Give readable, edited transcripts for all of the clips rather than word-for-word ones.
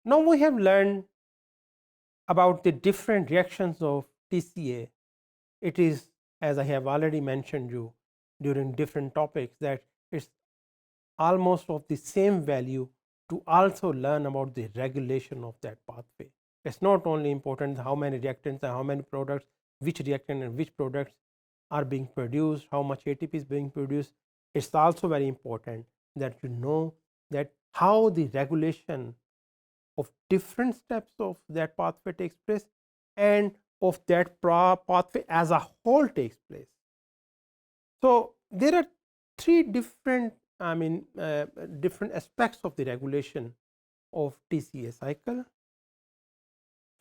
Now we have learned about the different reactions of TCA. It is, as I have already mentioned you during different topics, that it is almost of the same value to also learn about the regulation of that pathway. It is not only important how many reactants and how many products, which reactant and which products are being produced, how much ATP is being produced. It is also very important that you know that how the regulation of different steps of that pathway takes place and of that pathway as a whole takes place. So, there are three different different aspects of the regulation of TCA cycle.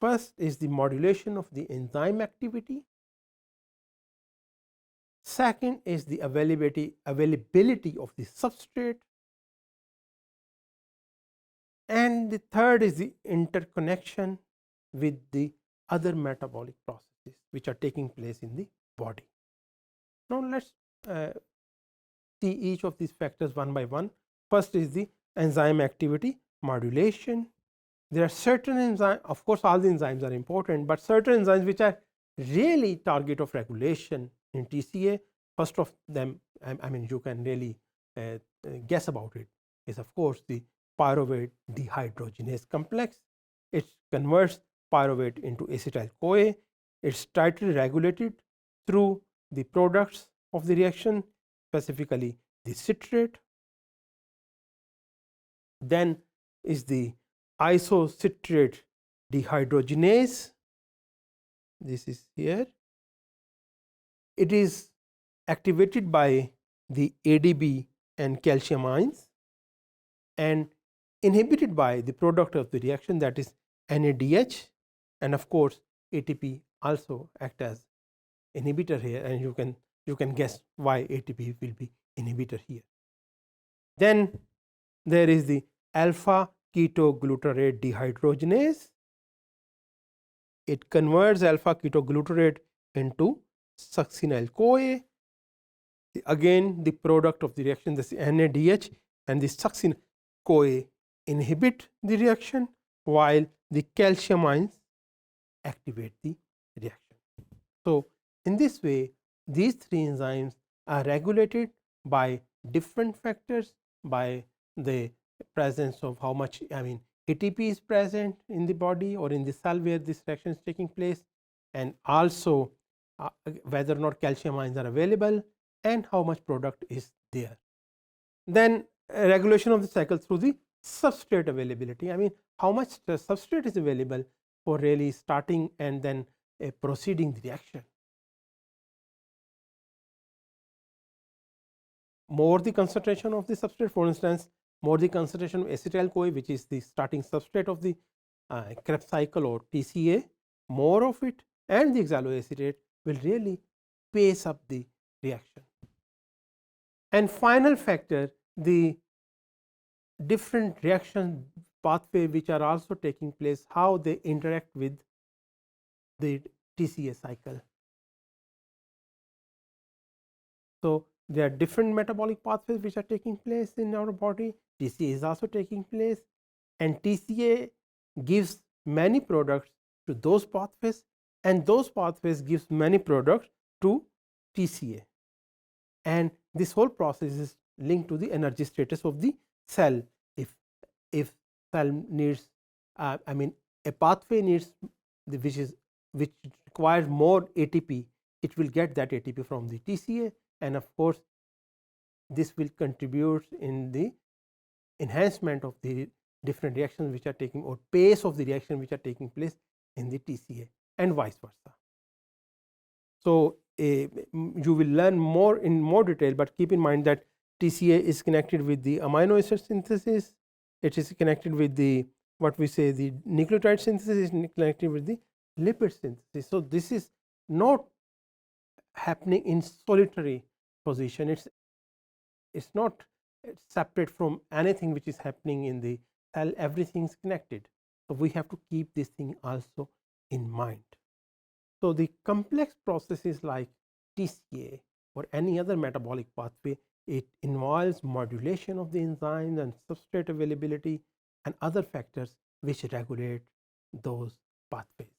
First is the modulation of the enzyme activity. Second is the availability of the substrate, and the third is the interconnection with the other metabolic processes which are taking place in the body. Now, let us see each of these factors one by one. First is the enzyme activity modulation. There are certain enzymes, of course, all the enzymes are important, but certain enzymes which are really target of regulation in TCA. First of them, you can really guess about it, is of course the pyruvate dehydrogenase complex. It converts pyruvate into acetyl CoA. It's tightly regulated through the products of the reaction, specifically the citrate. Then is the isocitrate dehydrogenase. This is here. It is activated by the ADB and calcium ions and inhibited by the product of the reaction, that is NADH, and of course ATP also act as inhibitor here, and you can guess why ATP will be inhibitor here. Then there is the alpha ketoglutarate dehydrogenase. It converts alpha ketoglutarate into succinyl CoA. Again, the product of the reaction, this NADH and the succinyl CoA inhibit the reaction, while the calcium ions activate the reaction. So, in this way, these three enzymes are regulated by different factors, by the presence of how much ATP is present in the body or in the cell where this reaction is taking place, and also whether or not calcium ions are available and how much product is there. Then regulation of the cycle through the substrate availability. How much substrate is available for really starting and then proceeding the reaction. More the concentration of the substrate, for instance, more the concentration of acetyl CoA, which is the starting substrate of the Krebs cycle or TCA, more of it and the oxaloacetate will really pace up the reaction. And final factor, the different reaction pathway which are also taking place, how they interact with the TCA cycle. So, there are different metabolic pathways which are taking place in our body. TCA is also taking place, and TCA gives many products to those pathways, and those pathways gives many products to TCA. And this whole process is linked to the energy status of the cell. If cell needs, a pathway needs which requires more ATP, it will get that ATP from the TCA, and of course this will contribute in the enhancement of the different reactions which are taking, or pace of the reaction which are taking place in the TCA, and vice versa. So, you will learn more in more detail, but keep in mind that TCA is connected with the amino acid synthesis, it is connected with the what we say the nucleotide synthesis, is connected with the lipid synthesis. So, this is not happening in solitary position, it's not separate from anything which is happening in the cell, everything is connected. So, we have to keep this thing also in mind. So, the complex processes like TCA or any other metabolic pathway, it involves modulation of the enzymes and substrate availability and other factors which regulate those pathways.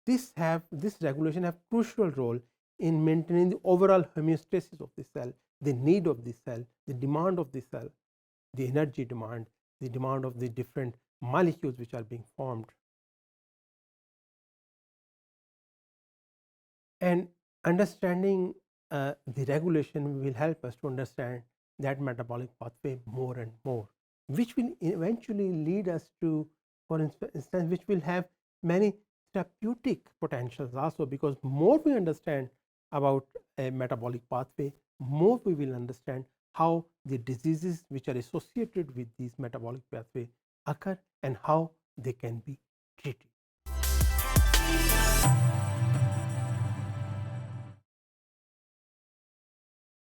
This regulation have crucial role in maintaining the overall homeostasis of the cell, the need of the cell, the demand of the cell, the energy demand, the demand of the different molecules which are being formed. And understanding the regulation will help us to understand that metabolic pathway more and more, which will eventually lead us to, for instance, which will have many therapeutic potentials also, because more we understand about a metabolic pathway, more we will understand how the diseases which are associated with these metabolic pathway occur and how they can be treated.